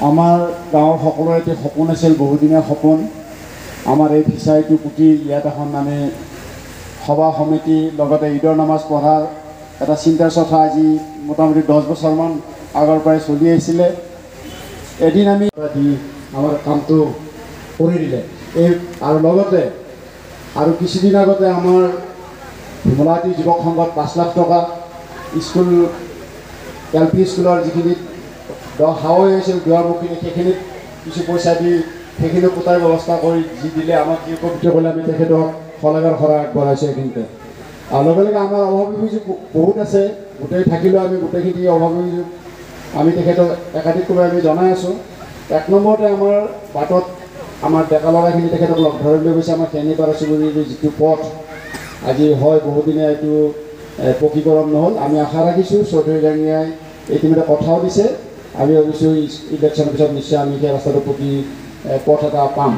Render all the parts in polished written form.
আমাৰ গাঁৱৰ সকলোৰে এটি সপোন আছিল, বহুদিনীয়া সপোন। আমাৰ এই ফিচাৰীটো পুতি ইয়াত এখন আমি সভা সমিতি লগতে ঈদৰ নামাজ পঢ়াৰ এটা চিন্তা চৰ্চা আজি মোটামুটি 10 বছৰমান আগৰ পৰাই চলি আহিছিলে। এদিন আমি দি আমাৰ কামটো কৰি দিলে। আৰু লগতে আৰু কিছুদিন আগতে আমাৰ ভোলাহাটী যুৱক সংঘত 5 লাখ টকা স্কুল LP স্কুলৰ যিখিনি হাৱৈ হৈছিল দুৱাৰমুখখিনি সেইখিনিত কিছু পইচা দি সেইখিনি পোতাৰ ব্যৱস্থা কৰি যি দিলে আমাক যি কমিটি কৰিলে আমি তেখেতক শলাগৰ শৰাই আগবঢ়াইছোঁ এইখিনিতে। আৰু লগে লগে আমাৰ অভাৱ অভিযোগ বহুত আছে, গোটেই থাকিলেও আমি গোটেইখিনি অভাৱ অভিযোগ আমি তেখেতক একাধিকভাৱে আমি জনাই আছোঁ। 1 নম্বৰতে আমাৰ বাটত আমাৰ ডেকা ল'ৰাখিনি তেখেতক লগ ধৰি লৈ গৈছে। আমাৰ খেনিপাৰা চুবুৰীৰ যিটো পথ আজি হয় বহুদিনীয়া এইটো পকীকৰণ নহ'ল। আমি আশা ৰাখিছোঁ চৌধুৰী ডাঙৰীয়াই ইতিমধ্যে কথাও দিছে। আমি ভাবিছোঁ ইলেকশ্যনৰ পিছত নিশ্চয় আমি সেই ৰাস্তাটো পকী পথ এটা পাম।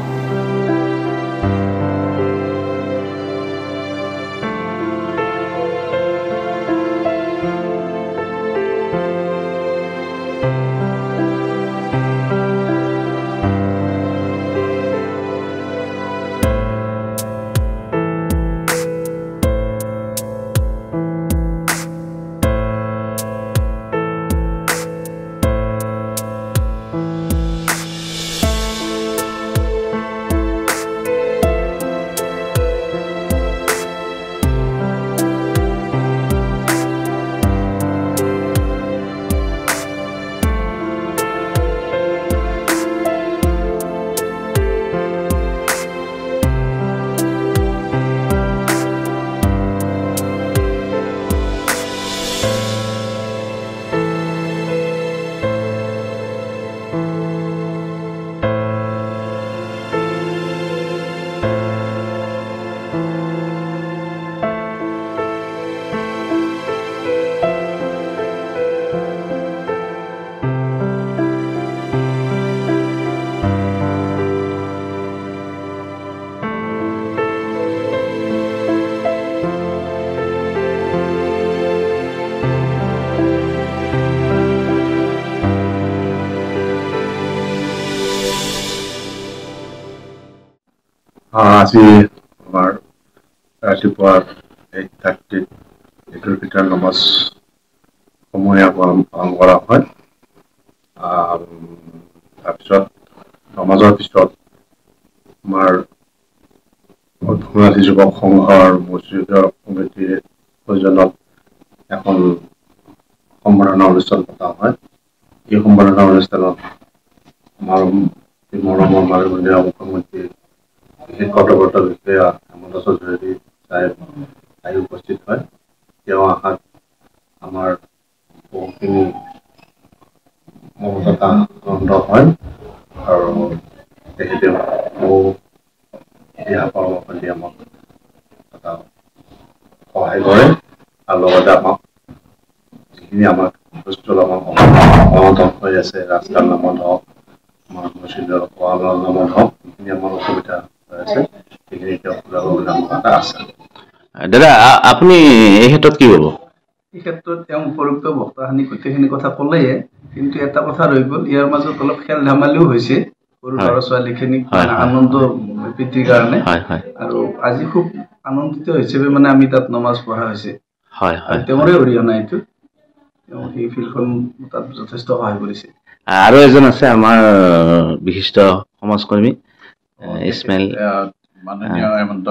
আজি আমাৰ ৰাতিপুৱা 8:30 ঈদুল ফিতৰ নামাজ সমূহীয়া পালন কৰা হয়। তাৰপিছত নামাজৰ পিছত আমাৰ ভোলাহাটী যুৱক সংঘৰ মছজিদৰ কমিটিৰ প্ৰয়োজনত এখন সম্বৰ্ধনা অনুষ্ঠান পতা হয়। এই সম্বৰ্ধনা অনুষ্ঠানত আমাৰ মৰমৰ মাননীয় মুখ্যমন্ত্ৰী কৰ্তব্যৰত বিষয়া হেমন্ত চৌধুৰী চাহেব আহি উপস্থিত হয়। তেওঁ অহাত আমাৰ বহুখিনি মমতা আনন্দ হয় আৰু তেখেতে বহু দিহা পৰামৰ্শ দি আমাক এটা সহায় কৰে আৰু লগতে আমাক যিখিনি আমাক বস্তু অনাটন হৈ আছে, ৰাস্তাৰ নামত হওক, আমাৰ মছজিদৰ ৱালৰ নামত হওক, যিখিনি আমাৰ অসুবিধা দাদা, আপুনি এই ক্ষেত্ৰত কি হ'ব? এই ক্ষেত্ৰত তেওঁ উপযুক্ত বক্তাখিনি গোটেইখিনি কথা ক'লেই, কিন্তু এটা কথা ৰৈ গ'ল। ইয়াৰ মাজত অলপ খেল ধেমালিও হৈছে সৰু ল'ৰা ছোৱালীখিনিক আনন্দ বৃদ্ধিৰ কাৰণে। আৰু আজি খুব আনন্দিত হিচাপে মানে আমি তাত নমাজ পঢ়া হৈছে। তেওঁৰে অৰিহণা এইটো, তেওঁ সেই ফিল্ডখন তাত যথেষ্ট সহায় কৰিছে। আৰু এজন আছে আমাৰ বিশিষ্ট সমাজকৰ্মী ইছমাইল মাননীয় হেমন্ত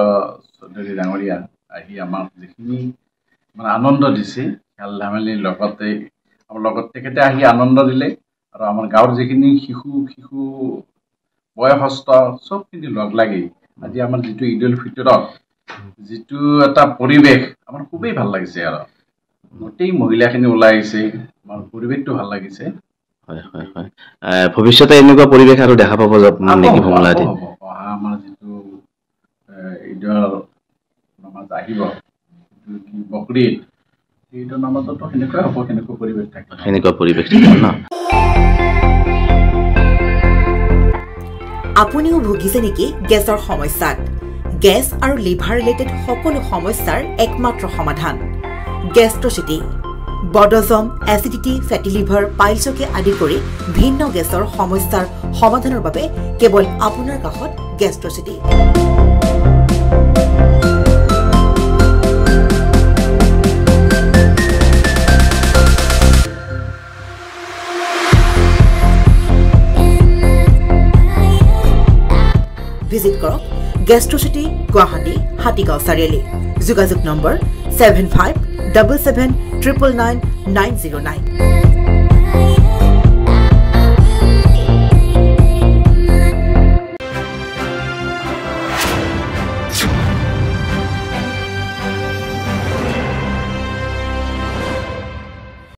চৌধুৰী ডাঙৰীয়া আহি আমাক যিখিনি মানে আনন্দ দিছে, খেল ধেমালিৰ লগতে আমাৰ লগত তেখেতে আহি আনন্দ দিলে। আৰু আমাৰ গাঁৱৰ যিখিনি শিশু বয়সস্থ চবখিনি লগ লাগি আজি আমাৰ যিটো ঈদুল ফিতৰত যিটো এটা পৰিৱেশ আমাৰ খুবেই ভাল লাগিছে। আৰু গোটেই মহিলাখিনি ওলাই আহিছে, আমাৰ পৰিৱেশটো ভাল লাগিছে। ভৱিষ্যতে এনেকুৱা পৰিৱেশ আৰু দেখা পাব নেকি ভোলাহাটীত? অহা আমাৰ যিটো ঈদৰ নামাজ আহিব, বকৰীদ, ঈদৰ নামাজতো সেনেকুৱাই হ'ব, সেনেকুৱা পৰিৱেশ থাকিব ন? আপুনিও ভুগিছে নেকি গেছৰ সমস্যাত? গেছ আৰু লিভাৰ ৰিলেটেড সকলো সমস্যাৰ একমাত্ৰ সমাধান গেষ্ট্ৰচিটি। বডজম, এচিডিটি, ফেটি লিভাৰ, পাইলছকে আদি কৰি ভিন্ন গেছৰ সমস্যাৰ সমাধানৰ বাবে কেৱল আপোনাৰ কাষত গেষ্ট্ৰচিটি। ভিজিট কৰক গেষ্ট্ৰচিটি, গুৱাহাটী, হাতীগাঁও চাৰিআলি। যোগাযোগ নম্বৰ 7577999909।